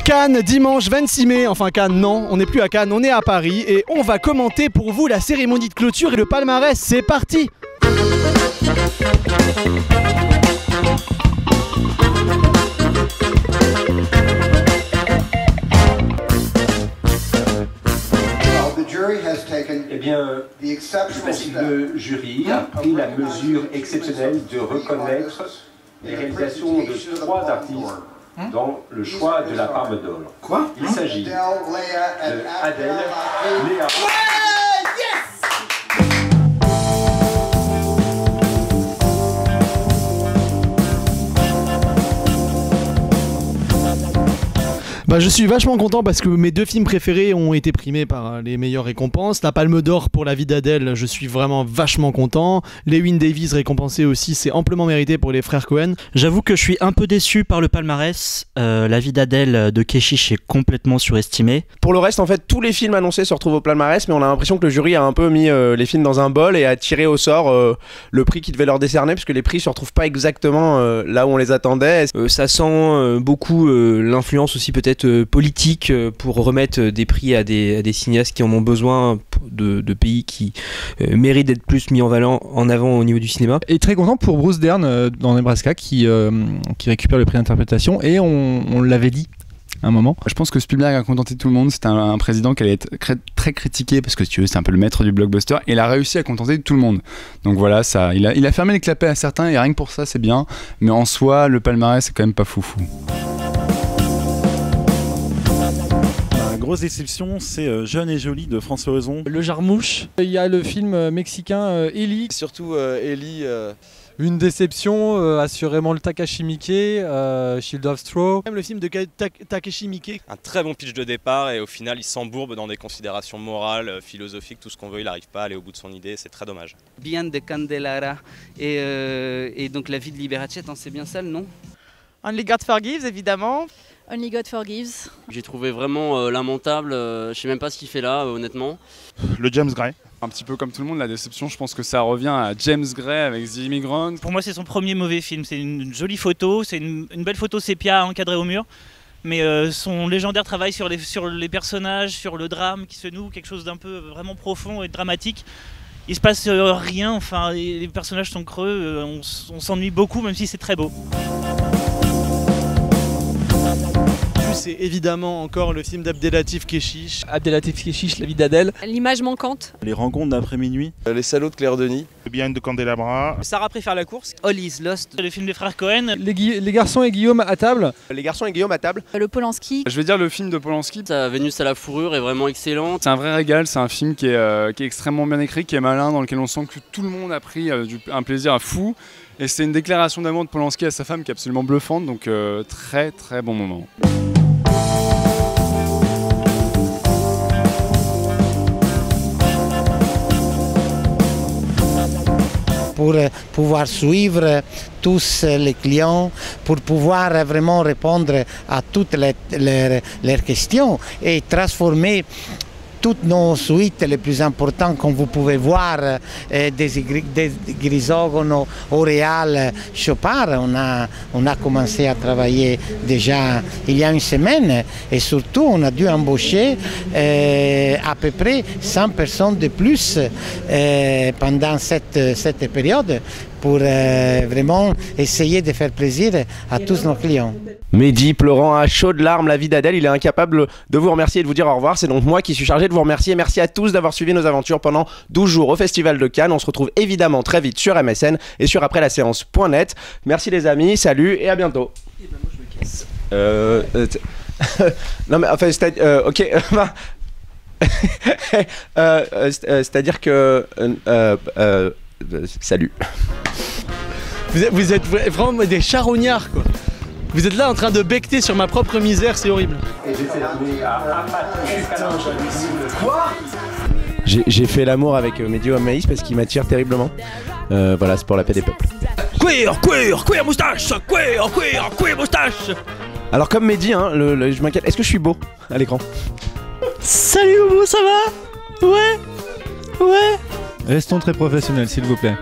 Cannes, dimanche 26 mai, enfin Cannes non, on n'est plus à Cannes, on est à Paris et on va commenter pour vous la cérémonie de clôture et le palmarès, c'est parti. Eh bien, le jury a pris la mesure exceptionnelle de reconnaître les réalisations de 3 artistes dans le choix de la Palme d'Or. Quoi? Il s'agit de Adèle, Léa. Bah, je suis vachement content parce que mes 2 films préférés ont été primés par les meilleures récompenses. La Palme d'Or pour La vie d'Adèle, je suis vraiment vachement content. Lewin Davies récompensé aussi, c'est amplement mérité pour les frères Cohen. J'avoue que je suis un peu déçu par le palmarès. La vie d'Adèle de Keshish est complètement surestimée. Pour le reste, en fait, tous les films annoncés se retrouvent au palmarès, mais on a l'impression que le jury a un peu mis les films dans un bol et a tiré au sort le prix qu'il devait leur décerner, puisque les prix se retrouvent pas exactement là où on les attendait. Ça sent beaucoup l'influence aussi peut-être politique pour remettre des prix à des cinéastes qui en ont besoin de pays qui méritent d'être plus mis en avant au niveau du cinéma. Et très content pour Bruce Dern dans Nebraska qui récupère le prix d'interprétation et on l'avait dit un moment. Je pense que Spielberg a contenté tout le monde. C'était un président qui allait être très critiqué parce que si tu veux, c'est un peu le maître du blockbuster et il a réussi à contenter tout le monde. Donc voilà, ça, il a fermé les clapets à certains et rien que pour ça c'est bien. Mais en soi, le palmarès c'est quand même pas foufou. Grosse déception, c'est Jeune et Jolie de François Ozon. Le Jarmouche. Il y a le film mexicain Ellie. Surtout Ellie. Une déception, assurément le Takashi Miike, Shield of Straw. Même le film de Takeshi Miike. Un très bon pitch de départ et au final il s'embourbe dans des considérations morales, philosophiques, tout ce qu'on veut, il n'arrive pas à aller au bout de son idée, c'est très dommage. Bien de Candelara et donc La vie de Liberace, c'est bien ça le nom? Only God Forgives évidemment. Only God Forgives. J'ai trouvé vraiment lamentable, je sais même pas ce qu'il fait là honnêtement. Le James Gray. Un petit peu comme tout le monde, la déception, je pense que ça revient à James Gray avec The Immigrant. Pour moi c'est son premier mauvais film, c'est une jolie photo, c'est une belle photo sépia encadrée au mur. Mais son légendaire travail sur les personnages, sur le drame qui se noue, quelque chose d'un peu vraiment profond et dramatique. Il se passe rien, enfin les personnages sont creux, on s'ennuie beaucoup même si c'est très beau. C'est évidemment encore le film d'Abdelatif Keshish. Abdelatif Keshish, La vie d'Adèle. L'image manquante. Les rencontres d'après minuit. Les salauds de Claire Denis. Behind de Candelabra. Sarah préfère la course. All is Lost. Le film des frères Cohen. Les garçons et Guillaume à table. Les garçons et Guillaume à table. Le Polanski. Je vais dire le film de Polanski. Vénus à la fourrure est vraiment excellent. C'est un vrai régal, c'est un film qui est extrêmement bien écrit, qui est malin, dans lequel on sent que tout le monde a pris un plaisir fou. Et c'est une déclaration d'amour de Polanski à sa femme qui est absolument bluffante, donc très très bon moment. Pour pouvoir suivre tous les clients, pour pouvoir vraiment répondre à toutes leurs questions et transformer toutes nos suites les plus importantes, comme vous pouvez voir, des Grisogono, Auréal, Chopard. On a commencé à travailler déjà il y a une semaine et surtout on a dû embaucher à peu près 100 personnes de plus pendant cette période pour vraiment essayer de faire plaisir à tous nos clients. Mehdi pleurant à chaudes larmes La vie d'Adèle, il est incapable de vous remercier et de vous dire au revoir. C'est donc moi qui suis chargé de vous remercier. Merci à tous d'avoir suivi nos aventures pendant 12 jours au Festival de Cannes. On se retrouve évidemment très vite sur MSN et sur ApresLaSéance.net. Merci les amis, salut et à bientôt. Et ben moi je me casse. Non mais enfin, ok. C'est-à-dire que... salut. Vous êtes vraiment des charognards quoi. Vous êtes là en train de becter sur ma propre misère, c'est horrible. Quoi? J'ai fait l'amour avec Mehdi Maïs parce qu'il m'attire terriblement. Voilà, c'est pour la paix des peuples. Queer moustache, queer moustache. Alors comme Mehdi, hein, je m'inquiète. Est-ce que je suis beau à l'écran? Salut Boubou, ça va? Ouais. Restons très professionnels s'il vous plaît.